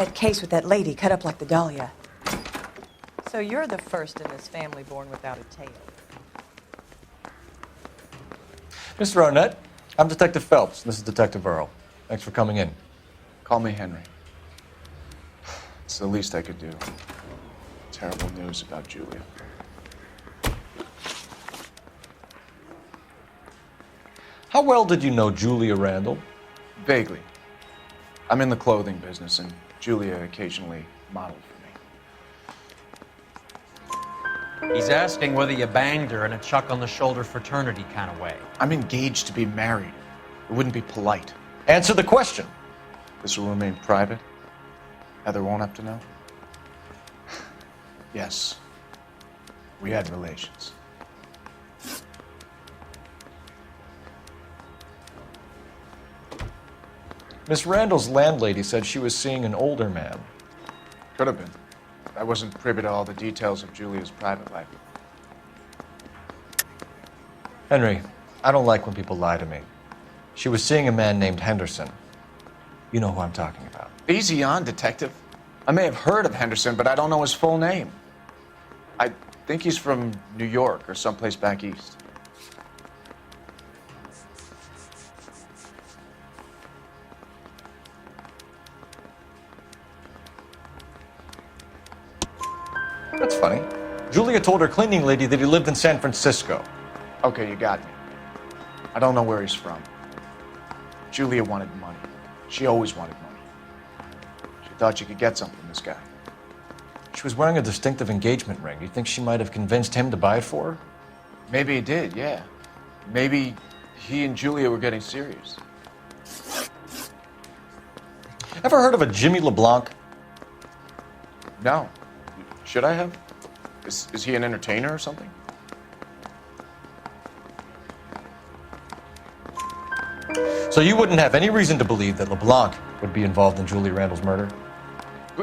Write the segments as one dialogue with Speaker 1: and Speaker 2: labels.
Speaker 1: That case with that lady cut up like the dahlia.
Speaker 2: So you're the first in this family born without a tail.
Speaker 3: Mr. Arnett, I'm Detective Phelps. This is Detective Earl. Thanks for coming in.
Speaker 4: Call me Henry. It's the least I could do. Terrible news about Julia.
Speaker 3: How well did you know Julia Randall?
Speaker 4: Vaguely. I'm in the clothing business, and Julia occasionally modeled for me.
Speaker 5: He's asking whether you banged her in a chuck-on-the-shoulder fraternity kind of way.
Speaker 4: I'm engaged to be married. It wouldn't be polite.
Speaker 3: Answer the question.
Speaker 4: This will remain private? Heather won't have to know? Yes. We had relations.
Speaker 3: Miss Randall's landlady said she was seeing an older man.
Speaker 4: Could have been. I wasn't privy to all the details of Julia's private life.
Speaker 3: Henry, I don't like when people lie to me. She was seeing a man named Henderson. You know who I'm talking about.
Speaker 4: Easy on, Detective. I may have heard of Henderson, but I don't know his full name. I think he's from New York or someplace back east.
Speaker 3: That's funny. Julia told her cleaning lady that he lived in San Francisco.
Speaker 4: Okay, you got me. I don't know where he's from. Julia wanted money. She always wanted money. She thought she could get something from this guy.
Speaker 3: She was wearing a distinctive engagement ring. You think she might have convinced him to buy it for her?
Speaker 4: Maybe he did, yeah. Maybe he and Julia were getting serious.
Speaker 3: Ever heard of a Jimmy LeBlanc?
Speaker 4: No. Should I have? Is he an entertainer or something?
Speaker 3: So you wouldn't have any reason to believe that LeBlanc would be involved in Julia Randall's murder?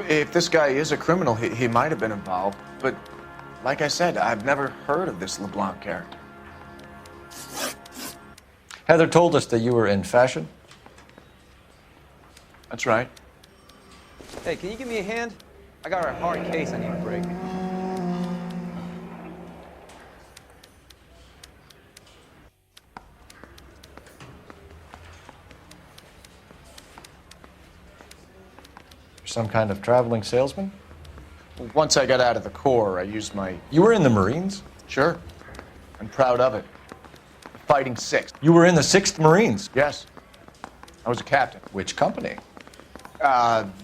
Speaker 4: If this guy is a criminal, he might have been involved. But like I said, I've never heard of this LeBlanc character.
Speaker 3: Heather told us that you were in fashion.
Speaker 4: That's right.
Speaker 6: Hey, can you give me a hand? I got a hard case I need to break.
Speaker 3: You're some kind of traveling salesman?
Speaker 4: Once I got out of the Corps, I used my...
Speaker 3: You were in the Marines?
Speaker 4: Sure. I'm proud of it. Fighting Sixth.
Speaker 3: You were in the 6th Marines?
Speaker 4: Yes. I was a captain.
Speaker 3: Which company?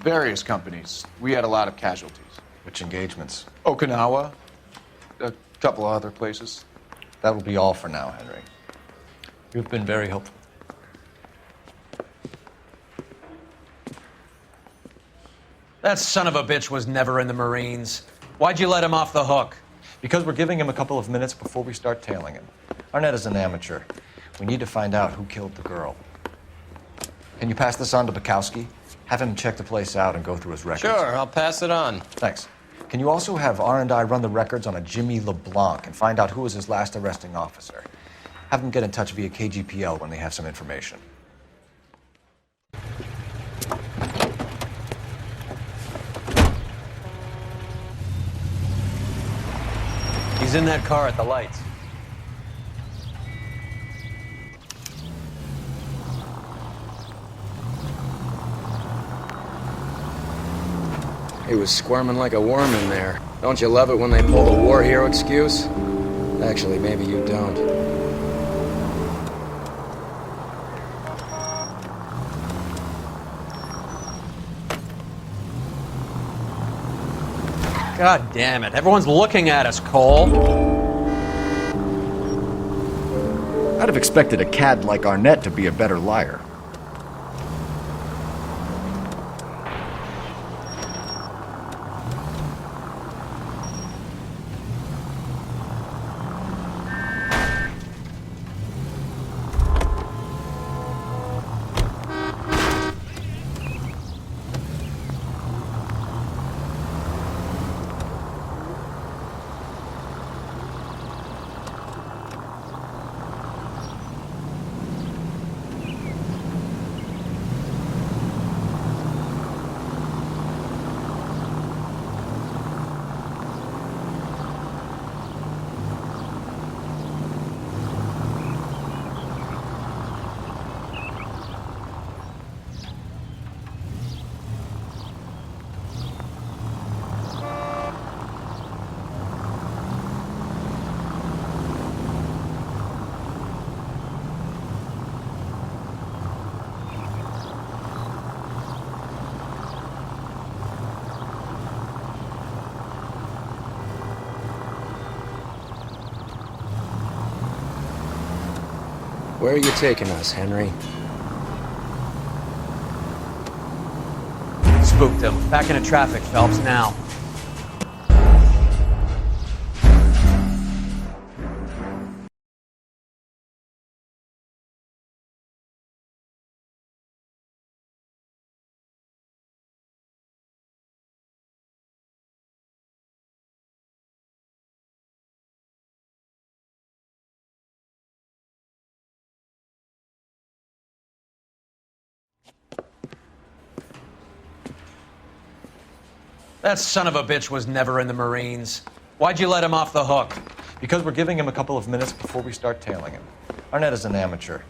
Speaker 4: Various companies. We had a lot of casualties.
Speaker 3: Which engagements?
Speaker 4: Okinawa. A couple of other places.
Speaker 3: That will be all for now, Henry. You've been very helpful.
Speaker 5: That son of a bitch was never in the Marines. Why'd you let him off the hook?
Speaker 3: Because we're giving him a couple of minutes before we start tailing him. Arnett is an amateur. We need to find out who killed the girl. Can you pass this on to Bukowski? Have him check the place out and go through his records.
Speaker 7: Sure, I'll pass it on.
Speaker 3: Thanks. Can you also have R&I run the records on a Jimmy LeBlanc and find out who was his last arresting officer? Have them get in touch via KGPL when they have some information.
Speaker 5: He's in that car at the lights.
Speaker 7: He was squirming like a worm in there. Don't you love it when they pull the war hero excuse? Actually, maybe you don't.
Speaker 5: God damn it. Everyone's looking at us, Cole.
Speaker 3: I'd have expected a cad like Arnett to be a better liar.
Speaker 7: Where are you taking us, Henry?
Speaker 5: Spooked him. Back into traffic, Phelps, now. That son of a bitch was never in the Marines. Why'd you let him off the hook?
Speaker 3: Because we're giving him a couple of minutes before we start tailing him. Arnett is an amateur.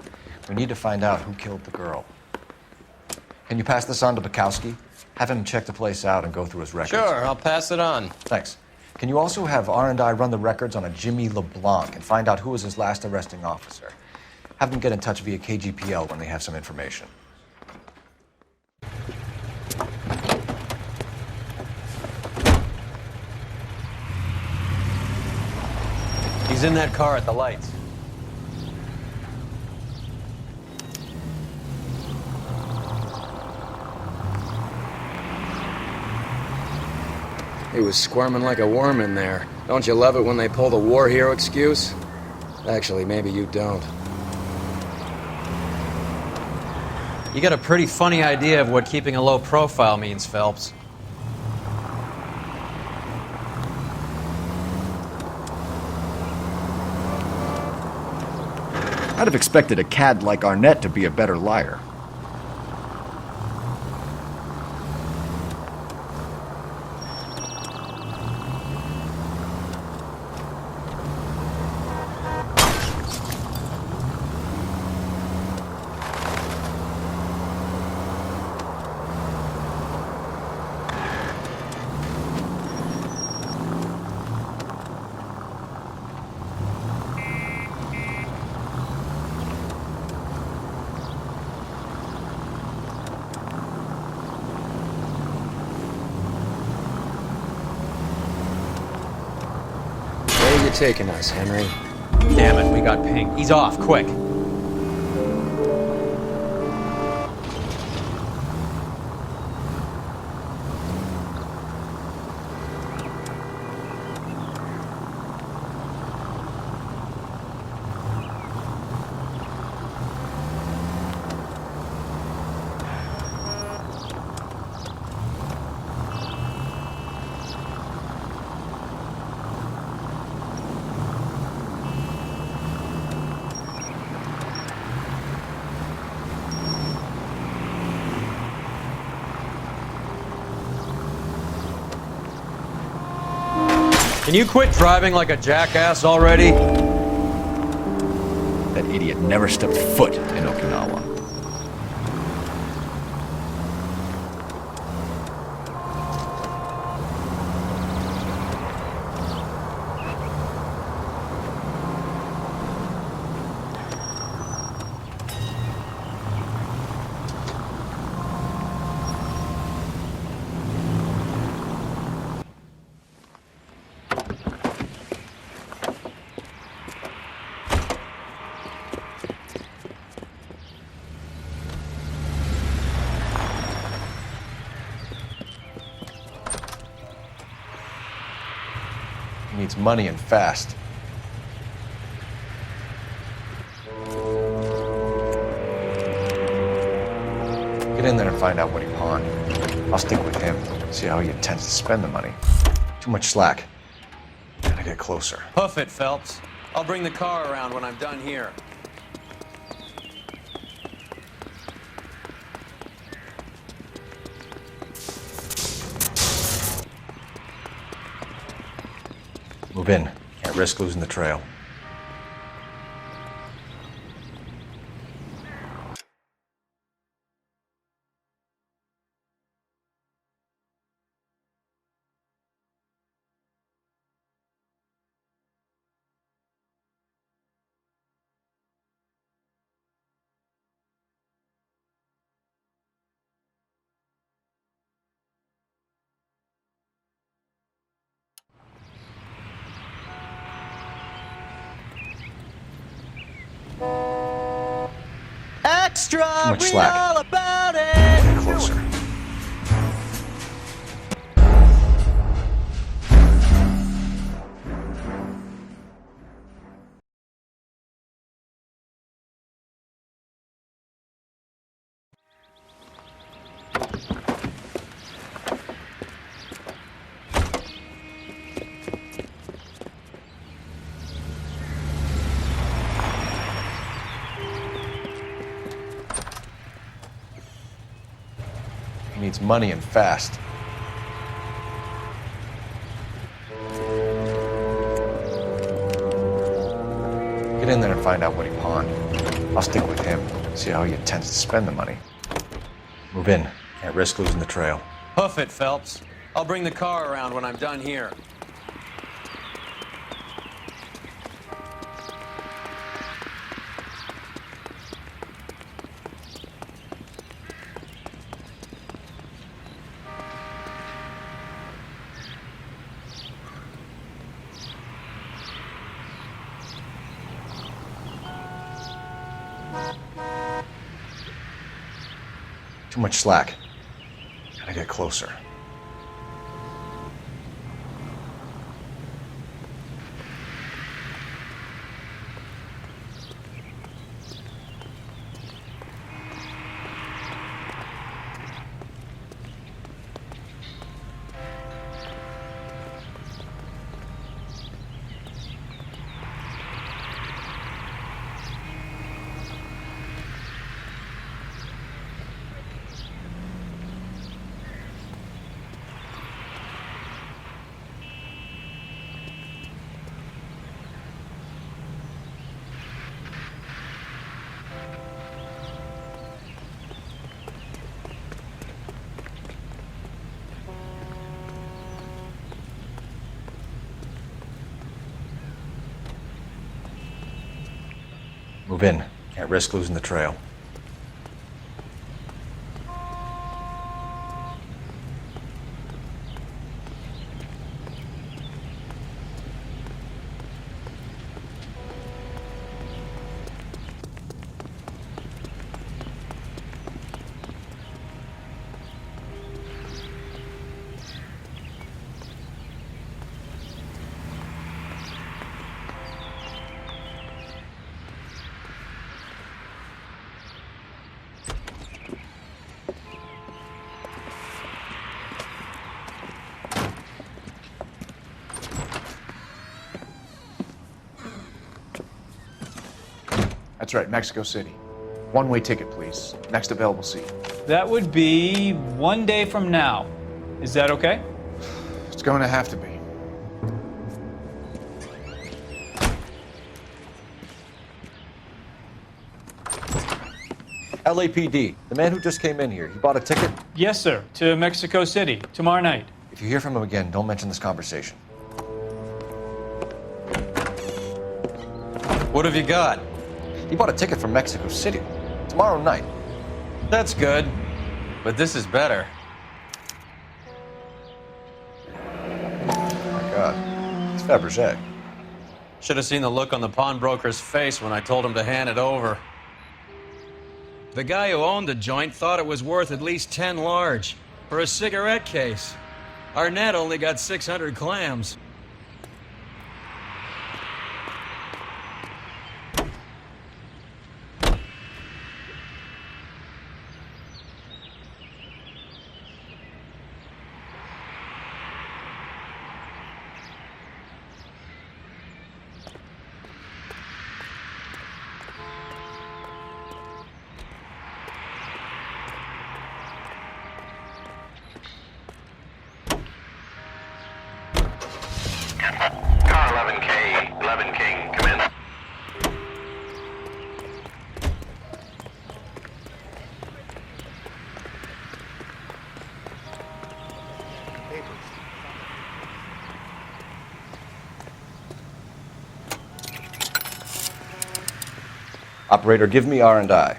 Speaker 3: We need to find out who killed the girl. Can you pass this on to Bukowski? Have him check the place out and go through his records.
Speaker 8: Sure, I'll pass it on.
Speaker 3: Thanks. Can you also have R&I run the records on a Jimmy LeBlanc and find out who was his last arresting officer? Have them get in touch via KGPL when they have some information.
Speaker 5: He's in that car at the lights.
Speaker 7: He was squirming like a worm in there. Don't you love it when they pull the war hero excuse? Actually, maybe you don't.
Speaker 5: You got a pretty funny idea of what keeping a low profile means, Phelps.
Speaker 4: I'd have expected a cad like Arnett to be a better liar.
Speaker 7: Where are you taking us, Henry?
Speaker 5: Damn it, we got pinged. He's off, quick. Can you quit driving like a jackass already?
Speaker 4: That idiot never stepped foot in Okinawa.
Speaker 3: He needs money and fast. Get in there and find out what he pawned. I'll stick with him, see how he intends to spend the money. Too much slack. Gotta get closer.
Speaker 5: Hoof it, Phelps. I'll bring the car around when I'm done here.
Speaker 3: Move in. Can't risk losing the trail.
Speaker 5: Extra,
Speaker 3: Too much
Speaker 5: read
Speaker 3: slack.
Speaker 5: all about it.
Speaker 3: Closer. He needs money and fast. Get in there and find out what he pawned. I'll stick with him, see how he intends to spend the money. Move in. Can't risk losing the trail.
Speaker 5: Hoof it, Phelps. I'll bring the car around when I'm done here.
Speaker 3: Too much slack. Gotta get closer. Move in. Can't risk losing the trail.
Speaker 4: That's right, Mexico City. One-way ticket, please. Next available seat.
Speaker 8: That would be 1 day from now. Is that okay?
Speaker 4: It's going to have to be.
Speaker 3: LAPD. The man who just came in here. He bought a ticket.
Speaker 8: Yes, sir. To Mexico City tomorrow night.
Speaker 3: If you hear from him again, don't mention this conversation.
Speaker 5: What have you got?
Speaker 3: He bought a ticket from Mexico City. Tomorrow night.
Speaker 5: That's good. But this is better.
Speaker 3: Oh my God. It's Fabergé.
Speaker 5: Should have seen the look on the pawnbroker's face when I told him to hand it over.
Speaker 7: The guy who owned the joint thought it was worth at least 10 large for a cigarette case. Arnett only got 600 clams.
Speaker 9: Car 11K, 11 King, come in.
Speaker 3: Operator, give me R&I.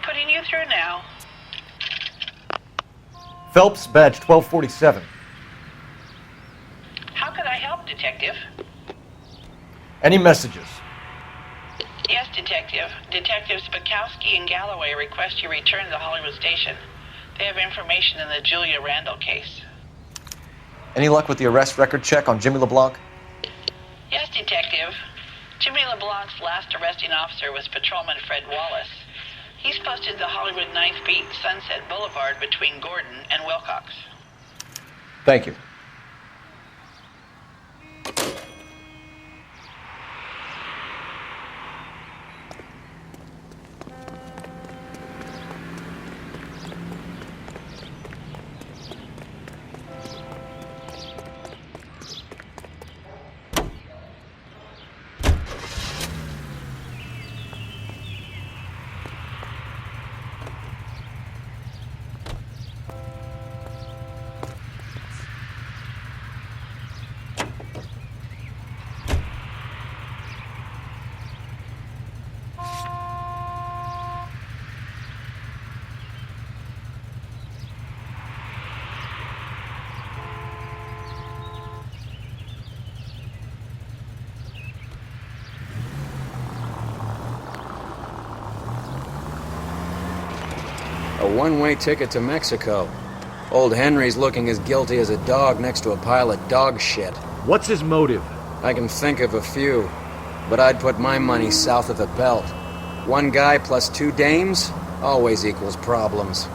Speaker 10: Putting you through now.
Speaker 3: Phelps, badge 1247.
Speaker 10: How can I help, Detective?
Speaker 3: Any messages?
Speaker 10: Yes, Detective. Detectives Bukowski and Galloway request you return to the Hollywood station. They have information in the Julia Randall case.
Speaker 3: Any luck with the arrest record check on Jimmy LeBlanc?
Speaker 10: Yes, Detective. Jimmy LeBlanc's last arresting officer was Patrolman Fred Wallace. He's posted the Hollywood 9th Beat Sunset Boulevard between Gordon and Wilcox.
Speaker 3: Thank you.
Speaker 7: A one-way ticket to Mexico. Old Henry's looking as guilty as a dog next to a pile of dog shit.
Speaker 11: What's his motive?
Speaker 7: I can think of a few, but I'd put my money south of the belt. One guy plus 2 dames always equals problems.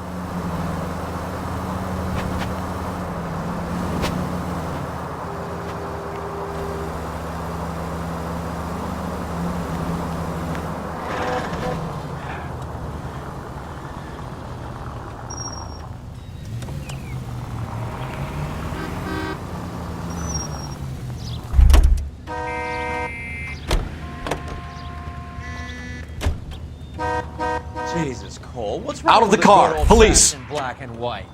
Speaker 5: Jesus, Cole, what's wrong
Speaker 3: Out of
Speaker 5: with
Speaker 3: the car.
Speaker 5: good
Speaker 3: Police.
Speaker 5: old-fashioned black and white?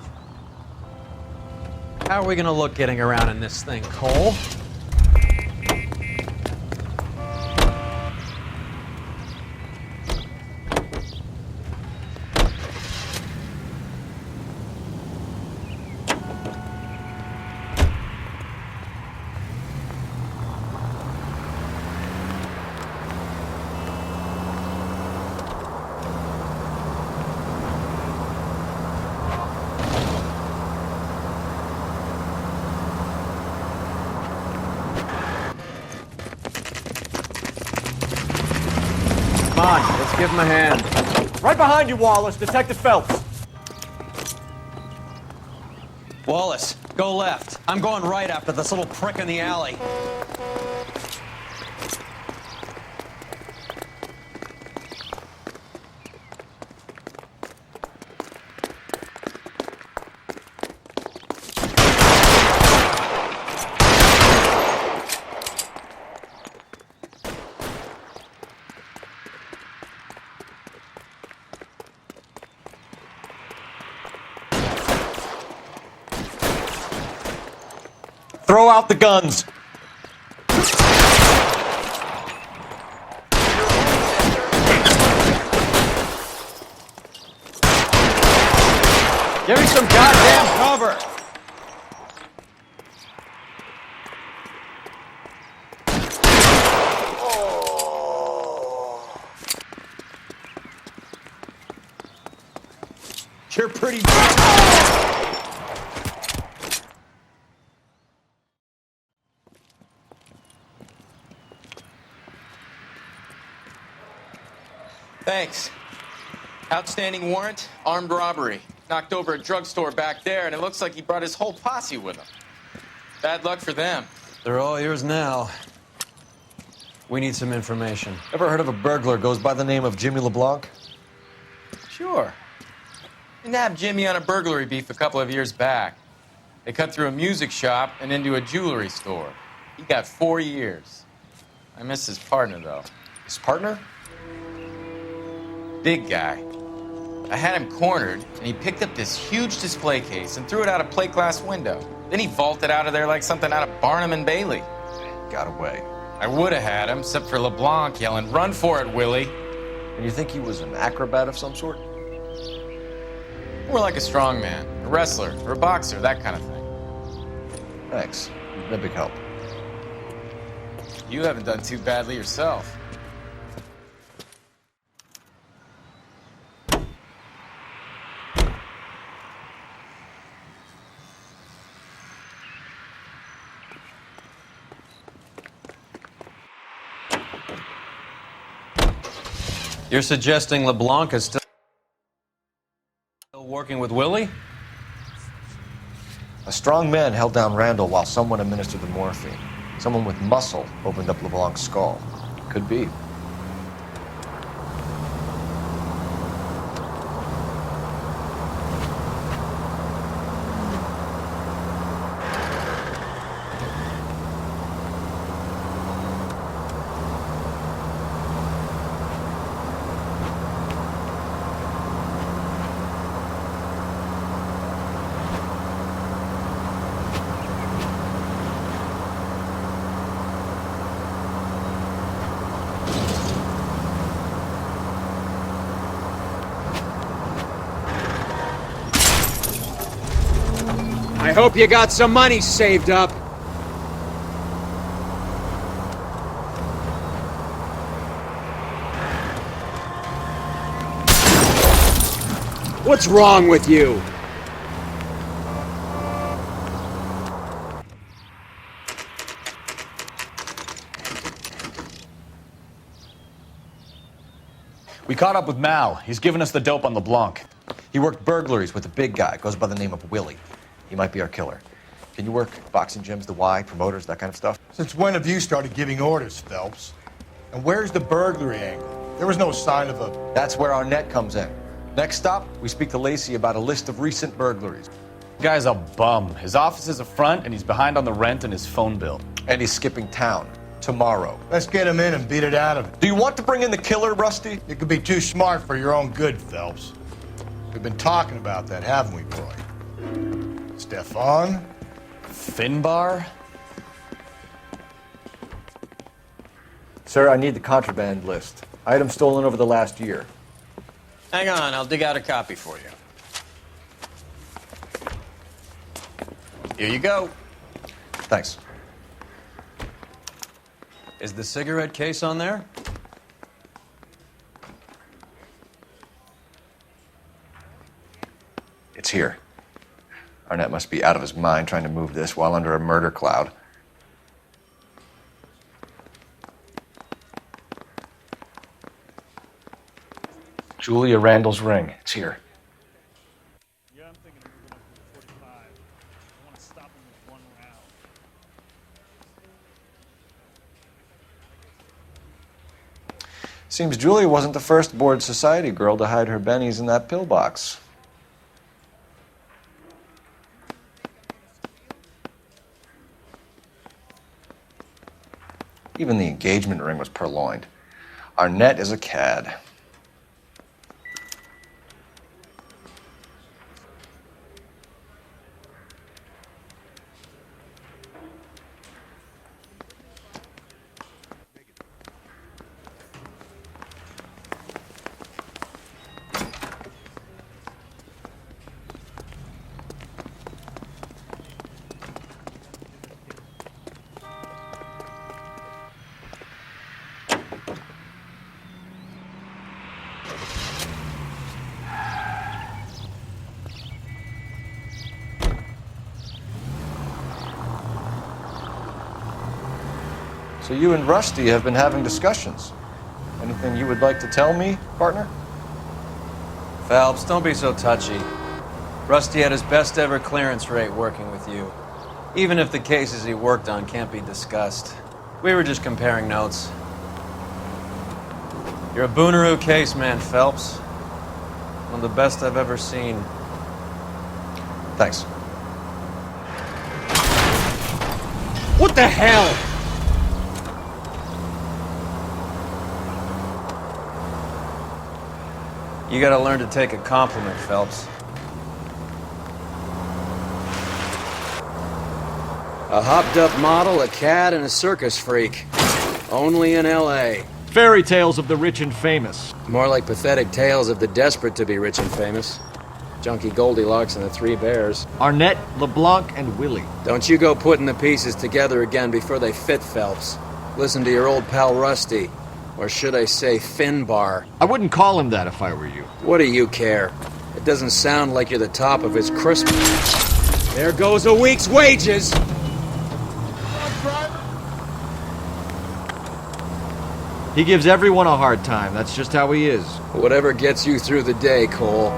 Speaker 5: How are we gonna look getting around in this thing, Cole? Come on, let's give him a hand.
Speaker 3: Right behind you, Wallace. Detective Phelps.
Speaker 5: Wallace, go left. I'm going right after this little prick in the alley.
Speaker 3: Throw out the guns.
Speaker 5: Give me some goddamn cover! You're pretty
Speaker 6: Thanks. Outstanding warrant, armed robbery. Knocked over a drugstore back there, and it looks like he brought his whole posse with him. Bad luck for them.
Speaker 5: They're all yours now. We need some information.
Speaker 3: Ever heard of a burglar goes by the name of Jimmy LeBlanc?
Speaker 6: Sure. We nabbed Jimmy on a burglary beef a couple of years back. They cut through a music shop and into a jewelry store. He got 4 years. I miss his partner, though.
Speaker 3: His partner?
Speaker 6: Big guy. I had him cornered, and he picked up this huge display case and threw it out a plate glass window. Then he vaulted out of there like something out of Barnum and Bailey.
Speaker 3: Got away.
Speaker 6: I would have had him, except for LeBlanc yelling, "Run for it, Willie!"
Speaker 3: And you think he was an acrobat of some sort?
Speaker 6: More like a strongman, a wrestler, or a boxer, that kind of thing.
Speaker 3: Thanks. You've been a big help.
Speaker 6: You haven't done too badly yourself.
Speaker 5: You're suggesting LeBlanc is still working with Willie?
Speaker 3: A strong man held down Randall while someone administered the morphine. Someone with muscle opened up LeBlanc's skull. Could be.
Speaker 11: I hope you got some money saved up. What's wrong with you?
Speaker 4: We caught up with Mal. He's given us the dope on LeBlanc.
Speaker 3: He worked burglaries with a big guy. Goes by the name of Willie. He might be our killer. Can you work boxing gyms, the Y, promoters, that kind of stuff?
Speaker 12: Since when have you started giving orders, Phelps? And where's the burglary angle? There was no sign of a...
Speaker 3: That's where Arnett comes in. Next stop, we speak to Lacey about a list of recent burglaries.
Speaker 4: The guy's a bum. His office is a front, and he's behind on the rent and his phone bill.
Speaker 3: And he's skipping town tomorrow.
Speaker 12: Let's get him in and beat it out of him.
Speaker 3: Do you want to bring in the killer, Rusty?
Speaker 12: You could be too smart for your own good, Phelps. We've been talking about that, haven't we, boy? Stefan?
Speaker 4: Finbar?
Speaker 3: Sir, I need the contraband list. Items stolen over the last year.
Speaker 6: Hang on, I'll dig out a copy for you. Here you go.
Speaker 3: Thanks.
Speaker 5: Is the cigarette case on there?
Speaker 3: It's here. Arnett must be out of his mind trying to move this while under a murder cloud. Julia Randall's ring. It's here.
Speaker 8: Yeah, I'm thinking of moving up to 45. I want to stop him with one round.
Speaker 3: Seems Julia wasn't the first bored society girl to hide her bennies in that pillbox. Even the engagement ring was purloined. Arnett is a cad. So you and Rusty have been having discussions. Anything you would like to tell me, partner?
Speaker 5: Phelps, don't be so touchy. Rusty had his best ever clearance rate working with you. Even if the cases he worked on can't be discussed. We were just comparing notes. You're a Booneroo case man, Phelps. One of the best I've ever seen.
Speaker 3: Thanks.
Speaker 11: What the hell?
Speaker 5: You gotta learn to take a compliment, Phelps.
Speaker 11: A hopped-up model, a cad, and a circus freak. Only in L.A.
Speaker 13: Fairy tales of the rich and famous.
Speaker 11: More like pathetic tales of the desperate to be rich and famous. Junkie Goldilocks and the Three Bears.
Speaker 13: Arnett, LeBlanc, and Willie.
Speaker 11: Don't you go putting the pieces together again before they fit, Phelps. Listen to your old pal Rusty. Or should I say Finbar?
Speaker 13: I wouldn't call him that if I were you.
Speaker 11: What do you care? It doesn't sound like you're the top of his Christmas. There goes a week's wages!
Speaker 13: He gives everyone a hard time. That's just how he is.
Speaker 11: Whatever gets you through the day, Cole.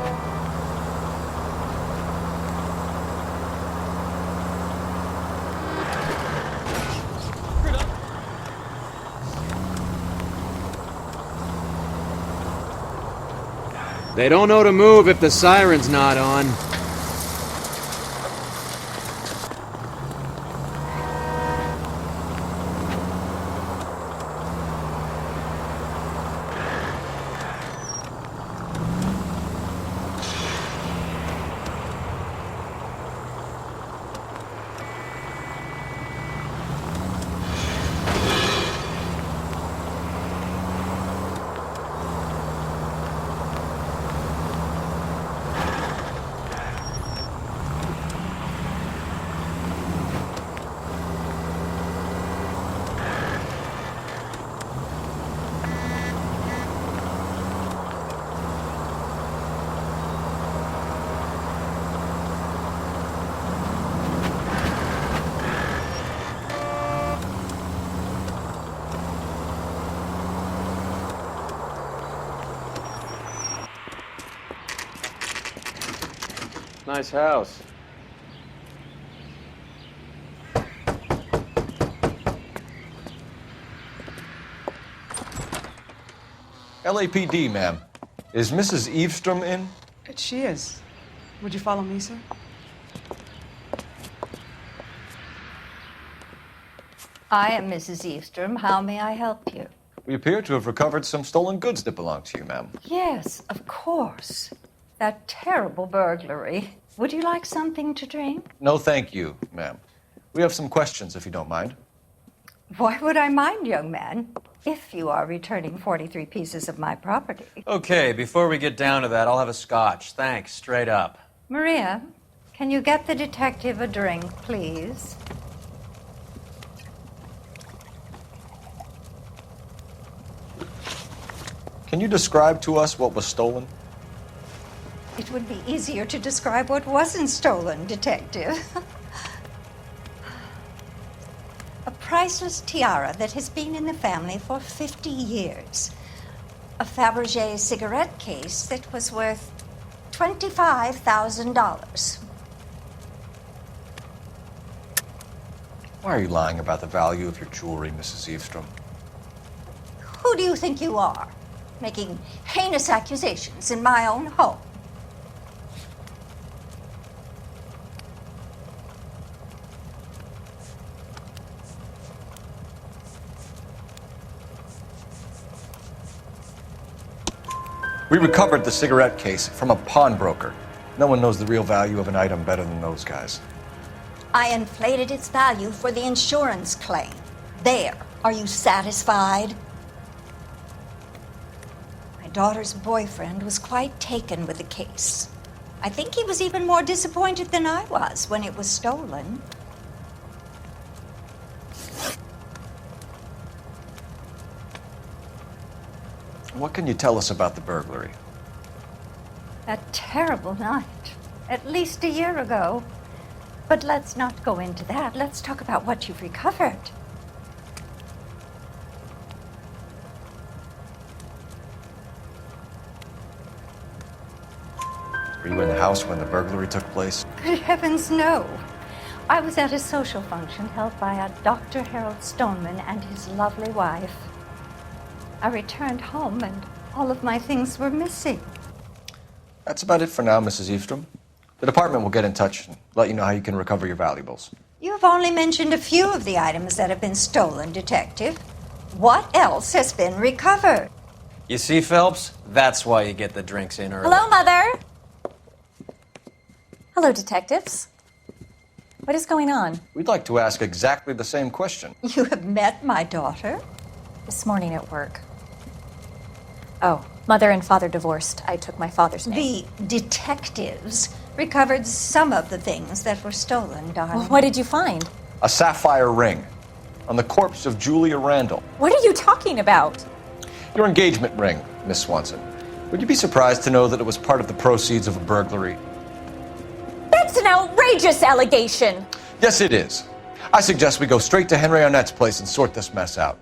Speaker 11: They don't know to move if the siren's not on. Nice house.
Speaker 3: LAPD, ma'am. Is Mrs. Eavestrom in?
Speaker 1: She is. Would you follow me, sir?
Speaker 14: I am Mrs. Eavestrom. How may I help you?
Speaker 3: We appear to have recovered some stolen goods that belong to you, ma'am.
Speaker 14: Yes, of course. That terrible burglary. Would you like something to drink?
Speaker 3: No, thank you, ma'am. We have some questions, if you don't mind.
Speaker 14: Why would I mind, young man, if you are returning 43 pieces of my property?
Speaker 5: Okay, before we get down to that, I'll have a scotch. Thanks, straight up.
Speaker 14: Maria, can you get the detective a drink, please?
Speaker 3: Can you describe to us what was stolen?
Speaker 14: It would be easier to describe what wasn't stolen, Detective. A priceless tiara that has been in the family for 50 years. A Fabergé cigarette case that was worth $25,000.
Speaker 3: Why are you lying about the value of your jewelry, Mrs. Eavestrom?
Speaker 14: Who do you think you are, making heinous accusations in my own home?
Speaker 3: We recovered the cigarette case from a pawnbroker. No one knows the real value of an item better than those guys.
Speaker 14: I inflated its value for the insurance claim. There. Are you satisfied? My daughter's boyfriend was quite taken with the case. I think he was even more disappointed than I was when it was stolen.
Speaker 3: What can you tell us about the burglary?
Speaker 14: That terrible night. At least a year ago. But let's not go into that. Let's talk about what you've recovered.
Speaker 3: Were you in the house when the burglary took place?
Speaker 14: Good heavens, no. I was at a social function held by a Dr. Harold Stoneman and his lovely wife. I returned home and all of my things were missing.
Speaker 3: That's about it for now, Mrs. Eavestrom. The department will get in touch and let you know how you can recover your valuables.
Speaker 14: You've only mentioned a few of the items that have been stolen, Detective. What else has been recovered?
Speaker 5: You see, Phelps? That's why you get the drinks in early.
Speaker 15: Hello, Mother. Hello, detectives. What is going on?
Speaker 3: We'd like to ask exactly the same question.
Speaker 14: You have met my daughter?
Speaker 15: This morning at work. Oh, mother and father divorced. I took my father's name.
Speaker 14: The detectives recovered some of the things that were stolen, darling.
Speaker 15: Well, what did you find?
Speaker 3: A sapphire ring on the corpse of Julia Randall.
Speaker 15: What are you talking about?
Speaker 3: Your engagement ring, Miss Swanson. Would you be surprised to know that it was part of the proceeds of a burglary?
Speaker 15: That's an outrageous allegation!
Speaker 3: Yes, it is. I suggest we go straight to Henry Arnett's place and sort this mess out.